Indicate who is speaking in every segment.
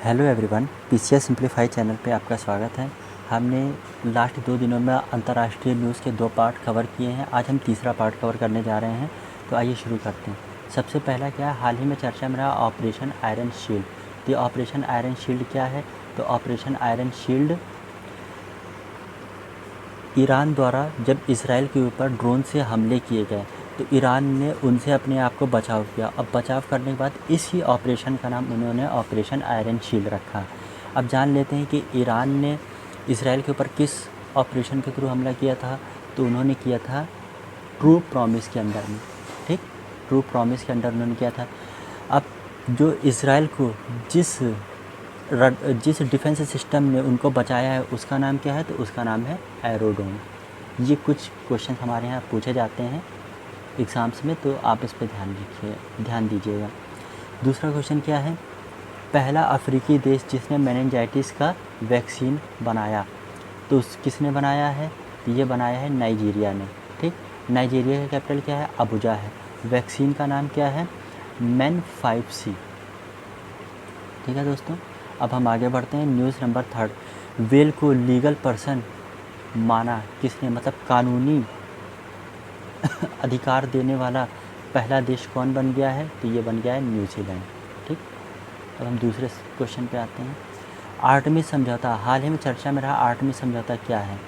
Speaker 1: Hello everyone, PCS simplify channel पे आपका स्वागत है। हमने लास्ट 2 दिनों में अंतर्राष्ट्रीय न्यूज़ के 2 पार्ट कवर किए हैं। आज हम तीसरा पार्ट कवर करने जा रहे हैं, तो आइए शुरू करते हैं। सबसे पहला क्या है, हाल ही में चर्चा में रहा ऑपरेशन आयरन शील्ड। तो ऑपरेशन आयरन शील्ड क्या है? तो ऑपरेशन आयरन शील्ड ईरान द्वारा जब इसराइल के ऊपर ड्रोन से हमले किए गए तो ईरान ने उनसे अपने आप को बचाव किया। अब बचाव करने के बाद इसी ऑपरेशन का नाम उन्होंने ऑपरेशन आयरन शील्ड रखा। अब जान लेते हैं कि ईरान ने इसराइल के ऊपर किस ऑपरेशन के थ्रू हमला किया था। तो उन्होंने किया था ट्रू प्रॉमिस के अंडर में। ठीक, ट्रू प्रॉमिस के अंडर उन्होंने किया था। अब जो इसराइल को जिस डिफेंस सिस्टम ने उनको बचाया है उसका नाम क्या है? तो उसका नाम है एरोडोम। ये कुछ क्वेश्चन हमारे यहाँ पूछे जाते हैं एग्ज़ाम्स में, तो आप इस पर ध्यान दीजिएगा। दूसरा क्वेश्चन क्या है, पहला अफ्रीकी देश जिसने मेनिंजाइटिस का वैक्सीन बनाया, तो किसने बनाया है? तो ये बनाया है नाइजीरिया ने। ठीक, नाइजीरिया का कैपिटल क्या है? अबुजा है। वैक्सीन का नाम क्या है? MEN5C। ठीक है दोस्तों, अब हम आगे बढ़ते हैं। न्यूज़ नंबर 3, व्हेल को लीगल पर्सन माना किसने? मतलब कानूनी अधिकार देने वाला पहला देश कौन बन गया है? तो ये बन गया है न्यूजीलैंड। ठीक, अब हम दूसरे क्वेश्चन पे आते हैं। आर्टेमिस समझौता, हाल ही में चर्चा में रहा आर्टेमिस समझौता क्या है?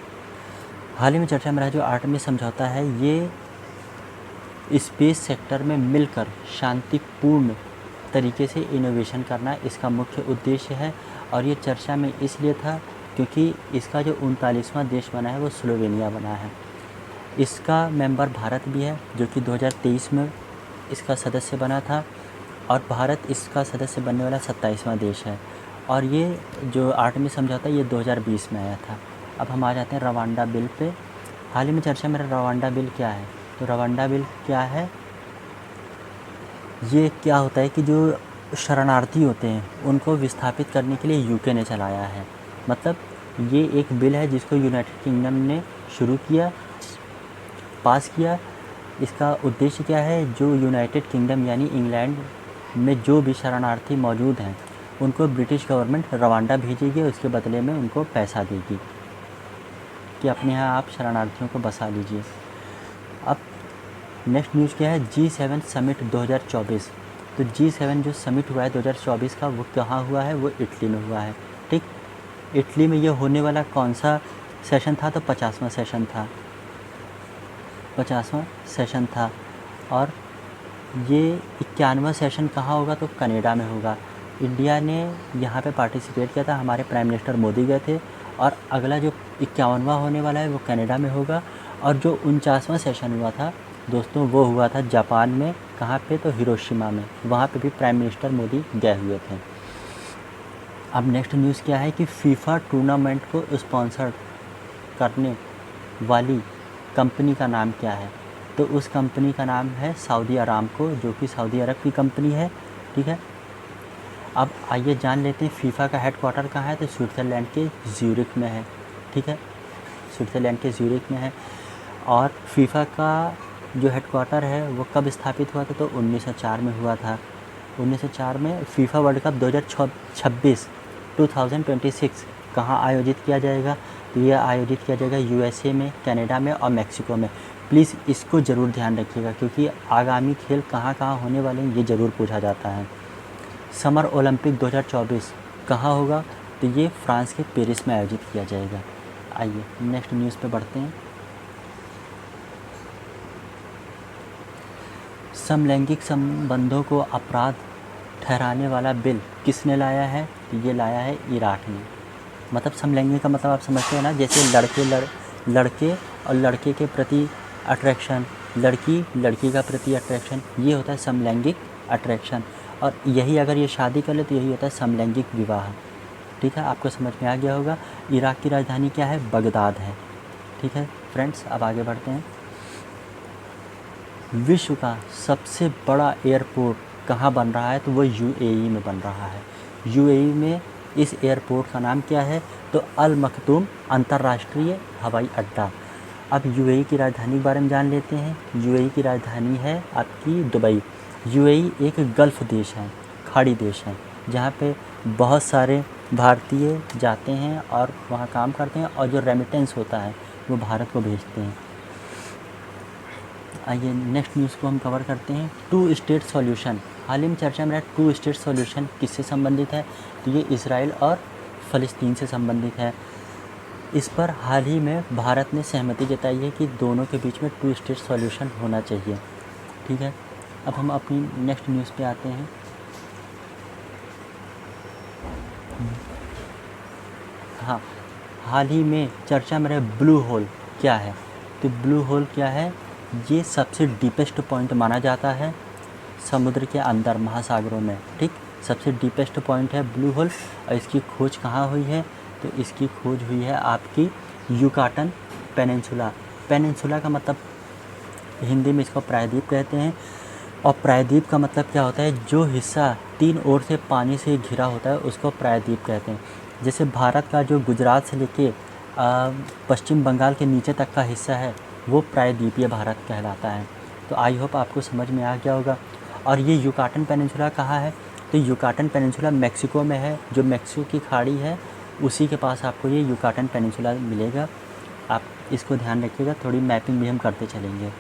Speaker 1: हाल ही में चर्चा में रहा जो आर्टेमिस समझौता है, ये स्पेस सेक्टर में मिलकर शांतिपूर्ण तरीके से इनोवेशन करना इसका मुख्य उद्देश्य है। और ये चर्चा में इसलिए था क्योंकि इसका जो 39वां देश बना है वो स्लोवेनिया बना है। इसका मेंबर भारत भी है, जो कि 2023 में इसका सदस्य बना था, और भारत इसका सदस्य बनने वाला 27वां देश है। और ये जो आर्टेमिस समझौता ये 2020 में आया था। अब हम आ जाते हैं रवांडा बिल पे। हाल ही में चर्चा में रवांडा बिल क्या है? तो रवांडा बिल क्या है? ये क्या होता है कि जो शरणार्थी होते हैं उनको विस्थापित करने के लिए यूके ने चलाया है। मतलब ये एक बिल है जिसको यूनाइटेड किंगडम ने शुरू किया, पास किया। इसका उद्देश्य क्या है? जो यूनाइटेड किंगडम यानी इंग्लैंड में जो भी शरणार्थी मौजूद हैं उनको ब्रिटिश गवर्नमेंट रवांडा भेजेगी और उसके बदले में उनको पैसा देगी कि अपने यहाँ आप शरणार्थियों को बसा लीजिए। अब नेक्स्ट न्यूज़ क्या है, G7 समिट 2024। तो G7 जो समिट हुआ है 2024 का, वो कहाँ हुआ है? वो इटली में हुआ है। ठीक, इटली में ये होने वाला कौन सा सेशन था? तो 50वां सेशन था। 50वां सेशन था। और ये 51वां सेशन कहाँ होगा? तो कनाडा में होगा। इंडिया ने यहाँ पे पार्टिसिपेट किया था, हमारे प्राइम मिनिस्टर मोदी गए थे। और अगला जो 51वां होने वाला है वो कनाडा में होगा। और जो 49वां सेशन हुआ था दोस्तों, वो हुआ था जापान में। कहाँ पे? तो हिरोशिमा में। वहाँ पे भी प्राइम मिनिस्टर मोदी गए हुए थे। अब नेक्स्ट न्यूज़ क्या है कि फीफा टूर्नामेंट को स्पॉन्सर करने वाली कंपनी का नाम क्या है? तो उस कंपनी का नाम है सऊदी अरामको, जो कि सऊदी अरब की कंपनी है। ठीक है, अब आइए जान लेते हैं फीफा का हेडक्वार्टर कहाँ है? तो स्विट्ज़रलैंड के ज्यूरिख में है। ठीक है, स्विट्ज़रलैंड के ज्यूरिख में है। और फीफा का जो हेडक्वार्टर है वो कब स्थापित हुआ था? तो 1904 में हुआ था। 1904 में फीफा वर्ल्ड कप 2026 कहाँ आयोजित किया जाएगा? तो यह आयोजित किया जाएगा USA में, कनाडा में और मैक्सिको में। प्लीज़ इसको ज़रूर ध्यान रखिएगा क्योंकि आगामी खेल कहाँ कहाँ होने वाले हैं ये ज़रूर पूछा जाता है। समर ओलंपिक 2024 कहाँ होगा? तो ये फ्रांस के पेरिस में आयोजित किया जाएगा। आइए नेक्स्ट न्यूज़ पे बढ़ते हैं। समलैंगिक संबंधों को अपराध ठहराने वाला बिल किसने लाया है? तो ये लाया है इराक ने। मतलब समलैंगिक का मतलब आप समझते हैं ना, जैसे लड़के और लड़के के प्रति अट्रैक्शन, लड़की लड़की का प्रति अट्रैक्शन, ये होता है समलैंगिक अट्रैक्शन। और यही अगर ये शादी कर ले तो यही होता है समलैंगिक विवाह। ठीक है, आपको समझ में आ गया होगा। इराक की राजधानी क्या है? बगदाद है। ठीक है फ्रेंड्स, अब आगे बढ़ते हैं। विश्व का सबसे बड़ा एयरपोर्ट कहाँ बन रहा है? तो वो UAE में बन रहा है। UAE में इस एयरपोर्ट का नाम क्या है? तो अल मखदूम अंतर्राष्ट्रीय हवाई अड्डा। अब UAE की राजधानी के बारे में जान लेते हैं। UAE की राजधानी है आपकी दुबई। UAE एक गल्फ़ देश है, खाड़ी देश है, जहाँ पे बहुत सारे भारतीय जाते हैं और वहाँ काम करते हैं, और जो रेमिटेंस होता है वो भारत को भेजते हैं। आइए नेक्स्ट न्यूज़ को हम कवर करते हैं। 2 स्टेट सॉल्यूशन, हाल ही में चर्चा में रहा 2 स्टेट सॉल्यूशन किससे संबंधित है? तो ये इसराइल और फ़लस्तीन से संबंधित है। इस पर हाल ही में भारत ने सहमति जताई है कि दोनों के बीच में 2 स्टेट सॉल्यूशन होना चाहिए। ठीक है, अब हम अपनी नेक्स्ट न्यूज़ पे आते हैं। हाँ, हाल ही में चर्चा में रहे ब्लू होल क्या है? तो ब्लू होल क्या है? ये सबसे डीपेस्ट पॉइंट माना जाता है समुद्र के अंदर, महासागरों में। ठीक, सबसे डीपेस्ट पॉइंट है ब्लू होल। और इसकी खोज कहाँ हुई है? तो इसकी खोज हुई है आपकी युकाटन पेनिनसुला। पेनिनसुला का मतलब हिंदी में इसको प्रायद्वीप कहते हैं, और प्रायद्वीप का मतलब क्या होता है? जो हिस्सा 3 ओर से पानी से घिरा होता है उसको प्रायद्वीप कहते हैं। जैसे भारत का जो गुजरात से लेके पश्चिम बंगाल के नीचे तक का हिस्सा है वो प्रायद्वीपीय भारत कहलाता है। तो आई होप आपको समझ में आ गया होगा। और ये युकाटन पेनिनसुला कहाँ है? तो युकाटन पेनिनसुला मेक्सिको में है। जो मेक्सिको की खाड़ी है उसी के पास आपको ये युकाटन पेनिनसुला मिलेगा। आप इसको ध्यान रखिएगा, थोड़ी मैपिंग भी हम करते चलेंगे।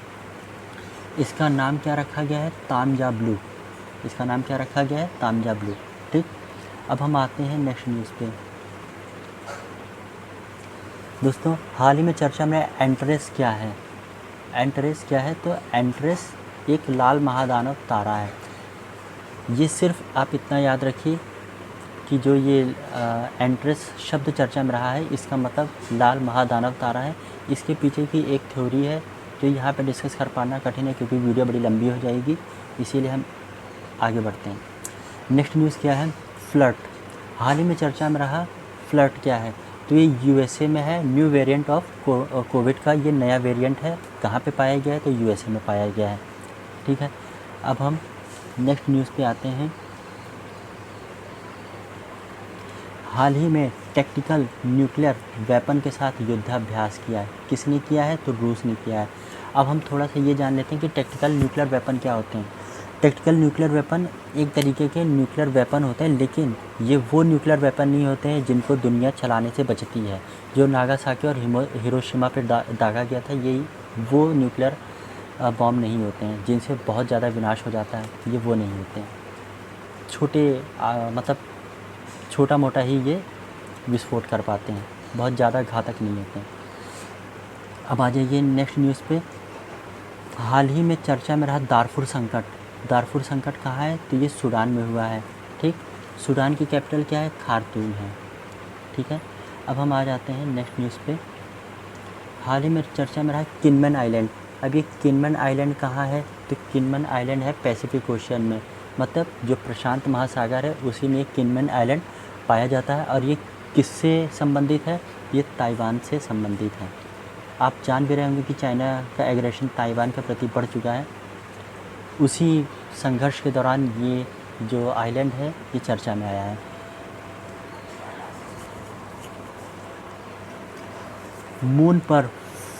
Speaker 1: इसका नाम क्या रखा गया है? तामजा ब्लू। इसका नाम क्या रखा गया है? तामजा ब्लू। ठीक, अब हम आते हैं नेक्स्ट न्यूज़ पे। दोस्तों, हाल ही में चर्चा में एंटरेस क्या है? एंटरेस क्या है? तो एंटरेस एक लाल महादानव तारा है। ये सिर्फ आप इतना याद रखिए कि जो ये एंटरेस शब्द चर्चा में रहा है इसका मतलब लाल महादानव तारा है। इसके पीछे की एक थ्योरी है जो यहाँ पे डिस्कस कर पाना कठिन है क्योंकि वीडियो बड़ी लंबी हो जाएगी, इसीलिए हम आगे बढ़ते हैं। नेक्स्ट न्यूज़ क्या है? फ्लर्ट। हाल ही में चर्चा में रहा फ्लर्ट क्या है? तो ये यूएसए में है। न्यू वेरिएंट ऑफ कोविड का ये नया वेरिएंट है। कहाँ पे पाया गया है? तो यूएसए में पाया गया है। ठीक है, अब हम नेक्स्ट न्यूज़ पे आते हैं। हाल ही में टैक्टिकल न्यूक्लियर वेपन के साथ युद्धाभ्यास किया है। किसने किया है? तो रूस ने किया है। अब हम थोड़ा सा ये जान लेते हैं कि टैक्टिकल न्यूक्लियर वेपन क्या होते हैं। टैक्टिकल न्यूक्लियर वेपन एक तरीके के न्यूक्लियर वेपन होते हैं, लेकिन ये वो न्यूक्लियर वेपन नहीं होते हैं जिनको दुनिया चलाने से बचती है। जो नागासाकी और हिरोशिमा पर दागा गया था, यही वो न्यूक्लियर बॉम्ब नहीं होते हैं जिनसे बहुत ज़्यादा विनाश हो जाता है। ये वो नहीं होते हैं। छोटे मतलब छोटा मोटा ही ये विस्फोट कर पाते हैं, बहुत ज़्यादा घातक नहीं होते हैं। अब आ जाइए नेक्स्ट न्यूज़ पे। हाल ही में चर्चा में रहा दारफुर संकट। दारफुर संकट कहाँ है? तो ये सूडान में हुआ है। ठीक, सूडान की कैपिटल क्या है? खार्तूम है। ठीक है, अब हम आ जाते हैं नेक्स्ट न्यूज़ पे। हाल ही में चर्चा में रहा किनमैन आइलैंड। अब ये किनमैन आइलैंड कहाँ है? तो किनमैन आइलैंड है पैसिफिक ओशियन में, मतलब जो प्रशांत महासागर है उसी में किनमैन आइलैंड पाया जाता है। और ये किससे संबंधित है? ये ताइवान से संबंधित है। आप जान भी रहे होंगे कि चाइना का एग्रेशन ताइवान के प्रति बढ़ चुका है। उसी संघर्ष के दौरान ये जो आइलैंड है ये चर्चा में आया है। मून पर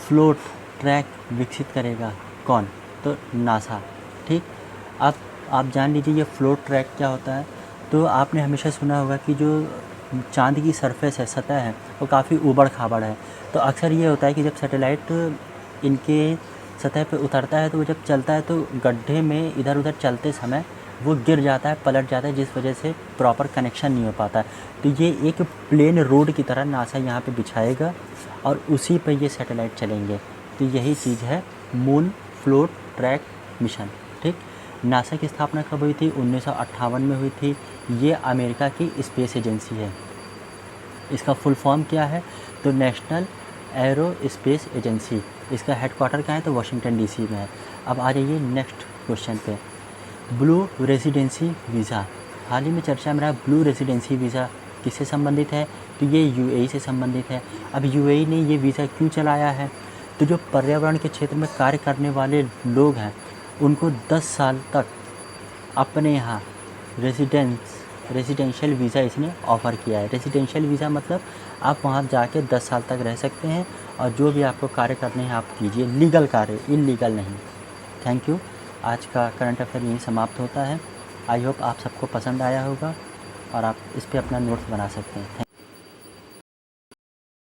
Speaker 1: फ्लोट ट्रैक विकसित करेगा कौन? तो नासा। ठीक, अब आप जान लीजिए ये फ्लोट ट्रैक क्या होता है। तो आपने हमेशा सुना होगा कि जो चाँद की सरफेस है, सतह है, वो काफ़ी ऊबड़ खाबड़ है। तो अक्सर ये होता है कि जब सैटेलाइट इनके सतह पे उतरता है तो वो जब चलता है तो गड्ढे में इधर उधर चलते समय वो गिर जाता है, पलट जाता है, जिस वजह से प्रॉपर कनेक्शन नहीं हो पाता है। तो ये एक प्लेन रोड की तरह नासा यहाँ पे बिछाएगा और उसी पे ये सैटेलाइट चलेंगे। तो यही चीज़ है मून फ्लोट ट्रैक मिशन। ठीक, नासा की स्थापना कब हुई थी? 1958 में हुई थी। ये अमेरिका की स्पेस एजेंसी है। इसका फुल फॉर्म क्या है? तो नेशनल एरो स्पेस एजेंसी। इसका हेडक्वार्टर कहाँ है? तो वाशिंगटन डीसी में है। अब आ जाइए नेक्स्ट क्वेश्चन पे। Blue residency visa. हाल ही में चर्चा में रहा ब्लू रेसिडेंसी वीज़ा किससे संबंधित है? तो ये यूएई से संबंधित है। अब यूएई ने ये वीज़ा क्यों चलाया है? तो जो पर्यावरण के क्षेत्र में कार्य करने वाले लोग हैं उनको 10 साल तक अपने यहाँ रेसिडेंशियल वीज़ा इसने ऑफ़र किया है। रेसिडेंशियल वीज़ा मतलब आप वहाँ जाके 10 साल तक रह सकते हैं और जो भी आपको कार्य करने हैं आप कीजिए, लीगल कार्य, इल्लीगल नहीं। Thank you. आज का करंट अफेयर यहीं समाप्त होता है। आई होप आप सबको पसंद आया होगा। और आप इस पे अपना नोट्स बना सकते हैं।